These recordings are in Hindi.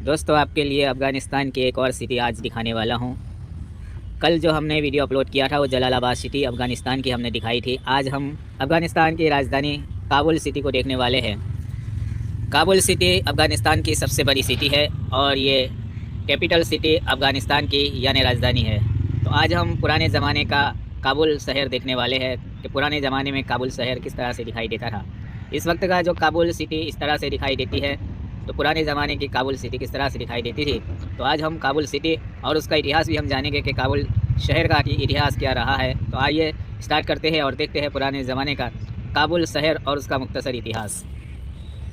दोस्तों, आपके लिए अफ़गानिस्तान की एक और सिटी आज दिखाने वाला हूँ। कल जो हमने वीडियो अपलोड किया था वो जलालाबाद सिटी अफ़गानिस्तान की हमने दिखाई थी। आज हम अफ़गानिस्तान की राजधानी काबुल सिटी को देखने वाले हैं। काबुल सिटी अफ़गानिस्तान की सबसे बड़ी सिटी है और ये कैपिटल सिटी अफ़गानिस्तान की यानी राजधानी है। तो आज हम पुराने ज़माने का काबुल शहर देखने वाले हैं कि पुराने ज़माने में काबुल शहर किस तरह से दिखाई देता था। इस वक्त का जो काबुल सिटी इस तरह से दिखाई देती है, तो पुराने ज़माने की काबुल सिटी किस तरह से दिखाई देती थी। तो आज हम काबुल सिटी और उसका इतिहास भी हम जानेंगे कि काबुल शहर का इतिहास क्या रहा है। तो आइए स्टार्ट करते हैं और देखते हैं पुराने ज़माने का काबुल शहर और उसका मुख्तसर इतिहास।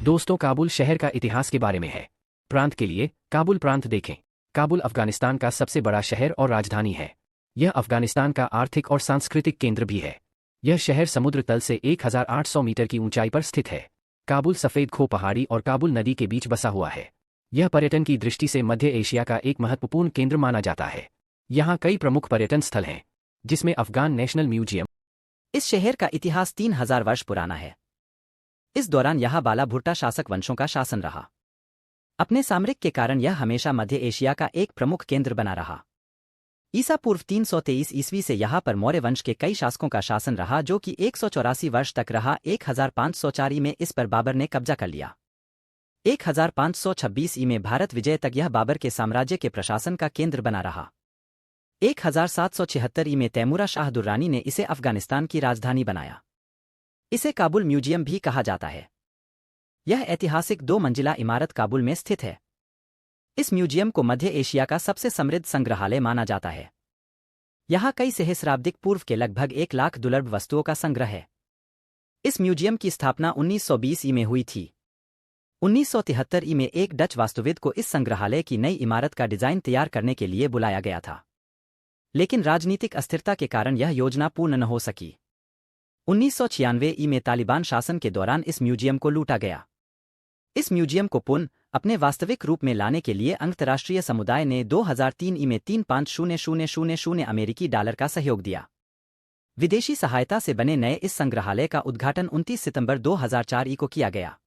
दोस्तों, काबुल शहर का इतिहास के बारे में है। प्रांत के लिए काबुल प्रांत देखें। काबुल अफगानिस्तान का सबसे बड़ा शहर और राजधानी है। यह अफगानिस्तान का आर्थिक और सांस्कृतिक केंद्र भी है। यह शहर समुद्र तल से 1800 मीटर की ऊंचाई पर स्थित है। काबुल सफ़ेद खो पहाड़ी और काबुल नदी के बीच बसा हुआ है। यह पर्यटन की दृष्टि से मध्य एशिया का एक महत्वपूर्ण केंद्र माना जाता है। यहाँ कई प्रमुख पर्यटन स्थल हैं, जिसमें अफगान नेशनल म्यूजियम। इस शहर का इतिहास 3000 वर्ष पुराना है। इस दौरान यहाँ बाला भुट्टा शासक वंशों का शासन रहा। अपने सामरिक के कारण यह हमेशा मध्य एशिया का एक प्रमुख केंद्र बना रहा। ईसा पूर्व 323 ईस्वी से यहाँ पर मौर्य वंश के कई शासकों का शासन रहा, जो कि 184 वर्ष तक रहा। 1504 ई में इस पर बाबर ने कब्जा कर लिया। 1526 ई में भारत विजय तक यह बाबर के साम्राज्य के प्रशासन का केंद्र बना रहा। 1776 ई में तैमूरा शाह दुर्रानी ने इसे अफगानिस्तान की राजधानी बनाया। इसे काबुल म्यूजियम भी कहा जाता है। यह ऐतिहासिक 2 मंजिला इमारत काबुल में स्थित है। इस म्यूजियम को मध्य एशिया का सबसे समृद्ध संग्रहालय माना जाता है। यहाँ कई सहस्राब्दिक पूर्व के लगभग 1 लाख दुर्लभ वस्तुओं का संग्रह है। इस म्यूजियम की स्थापना 1920 ई में हुई थी। 1973 ई में एक डच वास्तुविद को इस संग्रहालय की नई इमारत का डिजाइन तैयार करने के लिए बुलाया गया था, लेकिन राजनीतिक अस्थिरता के कारण यह योजना पूर्ण न हो सकी। 1996 ई में तालिबान शासन के दौरान इस म्यूजियम को लूटा गया। इस म्यूजियम को पुनः अपने वास्तविक रूप में लाने के लिए अंतर्राष्ट्रीय समुदाय ने 2003 ई में 35,000 अमेरिकी डॉलर का सहयोग दिया। विदेशी सहायता से बने नए इस संग्रहालय का उद्घाटन 29 सितंबर 2004 ई को किया गया।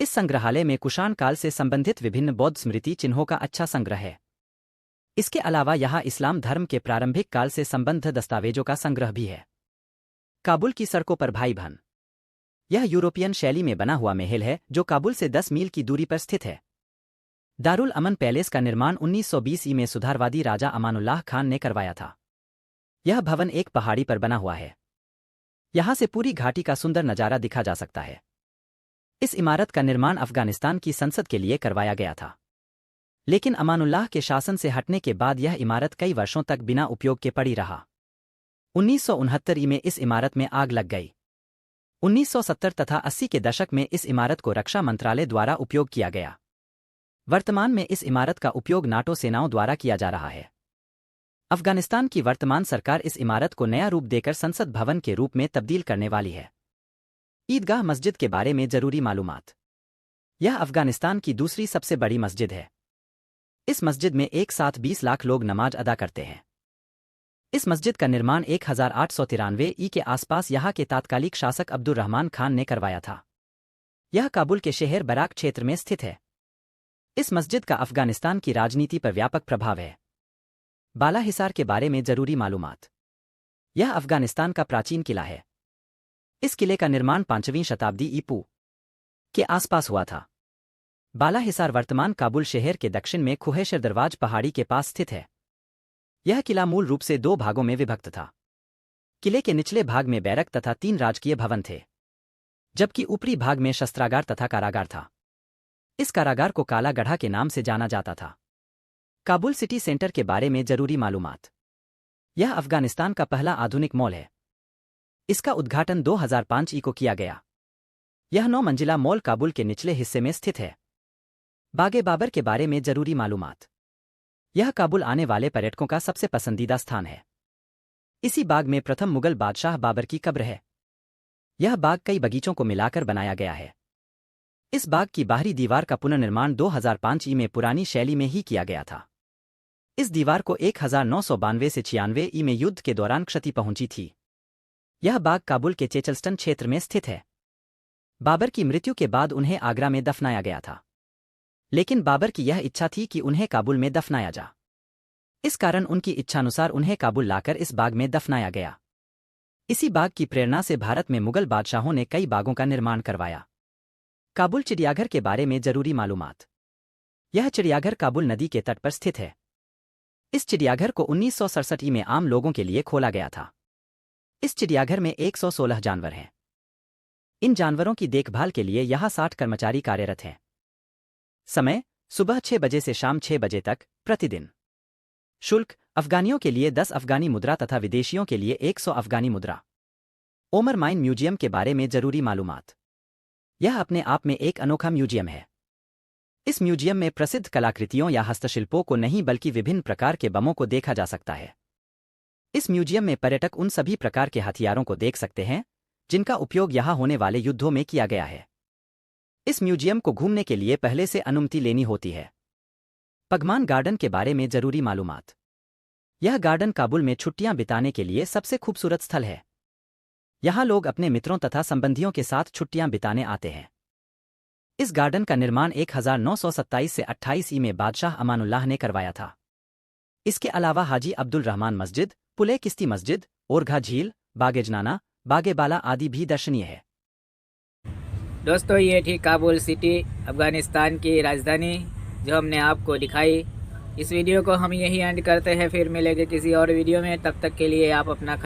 इस संग्रहालय में कुषाण काल से संबंधित विभिन्न बौद्ध स्मृति चिन्हों का अच्छा संग्रह है। इसके अलावा यहाँ इस्लाम धर्म के प्रारंभिक काल से संबद्ध दस्तावेजों का संग्रह भी है। काबुल की सड़कों पर भाई बहन। यह यूरोपियन शैली में बना हुआ महल है जो काबुल से 10 मील की दूरी पर स्थित है। दारुल अमन पैलेस का निर्माण 1920 ई में सुधारवादी राजा अमानुल्लाह खान ने करवाया था। यह भवन एक पहाड़ी पर बना हुआ है। यहाँ से पूरी घाटी का सुंदर नजारा दिखा जा सकता है। इस इमारत का निर्माण अफगानिस्तान की संसद के लिए करवाया गया था, लेकिन अमानुल्लाह के शासन से हटने के बाद यह इमारत कई वर्षों तक बिना उपयोग के पड़ी रहा। 1969 ई में इस इमारत में आग लग गई। 1970 तथा 80 के दशक में इस इमारत को रक्षा मंत्रालय द्वारा उपयोग किया गया। वर्तमान में इस इमारत का उपयोग नाटो सेनाओं द्वारा किया जा रहा है। अफगानिस्तान की वर्तमान सरकार इस इमारत को नया रूप देकर संसद भवन के रूप में तब्दील करने वाली है। ईदगाह मस्जिद के बारे में जरूरी मालूमात। यह अफगानिस्तान की दूसरी सबसे बड़ी मस्जिद है। इस मस्जिद में एक साथ 20 लाख लोग नमाज अदा करते हैं। इस मस्जिद का निर्माण 1893 ई के आसपास यहाँ के तात्कालिक शासक अब्दुर रहमान खान ने करवाया था। यह काबुल के शहर बराक क्षेत्र में स्थित है। इस मस्जिद का अफगानिस्तान की राजनीति पर व्यापक प्रभाव है। बाला हिसार के बारे में जरूरी मालूमात। यह अफगानिस्तान का प्राचीन किला है। इस किले का निर्माण 5वीं शताब्दी ईपू के आसपास हुआ था। बाला हिसार वर्तमान काबुल शहर के दक्षिण में खुहेशर दरवाज पहाड़ी के पास स्थित है। यह किला मूल रूप से 2 भागों में विभक्त था। किले के निचले भाग में बैरक तथा 3 राजकीय भवन थे, जबकि ऊपरी भाग में शस्त्रागार तथा कारागार था। इस कारागार को काला गढ़ा के नाम से जाना जाता था। काबुल सिटी सेंटर के बारे में जरूरी मालूमात। यह अफगानिस्तान का पहला आधुनिक मॉल है। इसका उद्घाटन 2005 ई को किया गया। यह 9 मंजिला मॉल काबुल के निचले हिस्से में स्थित है। बागे बाबर के बारे में जरूरी मालूमात। यह काबुल आने वाले पर्यटकों का सबसे पसंदीदा स्थान है। इसी बाग में प्रथम मुगल बादशाह बाबर की कब्र है। यह बाग कई बगीचों को मिलाकर बनाया गया है। इस बाग की बाहरी दीवार का पुनर्निर्माण 2005 ई में पुरानी शैली में ही किया गया था। इस दीवार को 1992 से 96 ई में युद्ध के दौरान क्षति पहुंची थी। यह बाग काबुल के चेचलस्टन क्षेत्र में स्थित है। बाबर की मृत्यु के बाद उन्हें आगरा में दफनाया गया था, लेकिन बाबर की यह इच्छा थी कि उन्हें काबुल में दफनाया जा। इस कारण उनकी इच्छानुसार उन्हें काबुल लाकर इस बाग में दफनाया गया। इसी बाग की प्रेरणा से भारत में मुगल बादशाहों ने कई बागों का निर्माण करवाया। काबुल चिड़ियाघर के बारे में जरूरी मालूमात। यह चिड़ियाघर काबुल नदी के तट पर स्थित है। इस चिड़ियाघर को 1967 में आम लोगों के लिए खोला गया था। इस चिड़ियाघर में 116 जानवर हैं। इन जानवरों की देखभाल के लिए यहाँ 60 कर्मचारी कार्यरत हैं। समय सुबह 6 बजे से शाम 6 बजे तक प्रतिदिन। शुल्क अफगानियों के लिए 10 अफगानी मुद्रा तथा विदेशियों के लिए 100 अफगानी मुद्रा। ओमर माइन म्यूजियम के बारे में जरूरी मालूमात। यह अपने आप में एक अनोखा म्यूजियम है। इस म्यूजियम में प्रसिद्ध कलाकृतियों या हस्तशिल्पों को नहीं बल्कि विभिन्न प्रकार के बमों को देखा जा सकता है। इस म्यूजियम में पर्यटक उन सभी प्रकार के हथियारों को देख सकते हैं जिनका उपयोग यहाँ होने वाले युद्धों में किया गया है। इस म्यूजियम को घूमने के लिए पहले से अनुमति लेनी होती है। पगमान गार्डन के बारे में जरूरी मालूमात। यह गार्डन काबुल में छुट्टियां बिताने के लिए सबसे खूबसूरत स्थल है। यहाँ लोग अपने मित्रों तथा संबंधियों के साथ छुट्टियां बिताने आते हैं। इस गार्डन का निर्माण 1927 से 28 ई में बादशाह अमानुल्लाह ने करवाया था। इसके अलावा हाजी अब्दुल रहमान मस्जिद, पुले किस्ती मस्जिद, ओरघा झील, बागे जनाना, बागे बाला आदि भी दर्शनीय है। दोस्तों ये थी काबुल सिटी, अफ़गानिस्तान की राजधानी, जो हमने आपको दिखाई। इस वीडियो को हम यही एंड करते हैं, फिर मिलेंगे किसी और वीडियो में। तब तक के लिए आप अपना